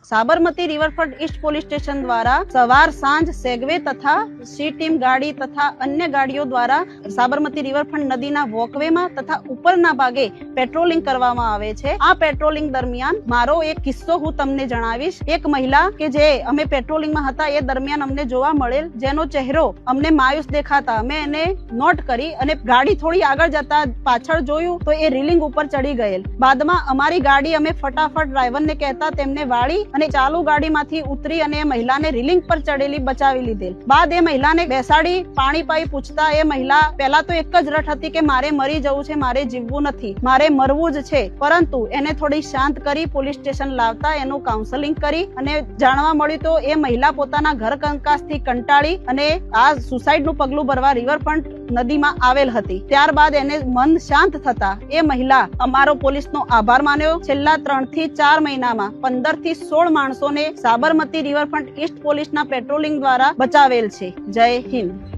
Sabarmati riverfront east police station द्वारा सवार सांझ सेगवे तथा सी टीम गाड़ी तथा अन्य गाड़ियों द्वारा साबरमती रिवरफ्रंट नदीना वॉकवे में तथा उपरना भागे पेट्रोलिंग करवामां आवे छे। आ पेट्रोलिंग दरमियान मारो एक किस्सो हूँ तमने जणावीश। एक महिला के जे अमे पेट्रोलिंग में हता ए दरमियान अमने जोवा मळेल, जेनो चेहरो अमने मायूस देखाता अमे एने नोट करी अने गाड़ी थोड़ी आगळ जता पाछळ जोयुं तो ए रेलिंग उपर चढ़ी गयेल। बादमां अमारी गाड़ी अमे फटाफट ड्राइवर ने कहता तेमने वाળી અને ચાલુ ગાડીમાંથી ઉતરી અને એ મહિલાને રેલિંગ પર ચડેલી બચાવી લીધેલ। બાદ એ મહિલાને બેસાડી પાણી પાઈ પૂછતા એ મહિલા પહેલા તો એક જ રટ હતી કે મારે મરી જવું છે, મારે જીવવું નથી, મારે મરવું જ છે, પરંતુ એને થોડી શાંત કરી પોલીસ સ્ટેશન લાવતા એનું કાઉન્સેલિંગ કરી અને જાણવા મળ્યું તો એ મહિલા પોતાના ઘર કંકાસથી કંટાળી અને આ સુસાઇડનું પગલું ભરવા રિવરફ્રન્ટ નદીમાં આવેલ હતી। ત્યારબાદ એને મન શાંત થતા એ મહિલા અમારો પોલીસનો આભાર માન્યો। છેલ્લા 3 થી 4 મહિનામાં 15 થી 16 માણસોને સાબરમતી રિવરફ્રન્ટ ઈસ્ટ પોલીસના પેટ્રોલિંગ દ્વારા બચાવેલ છે। જય હિન્દ।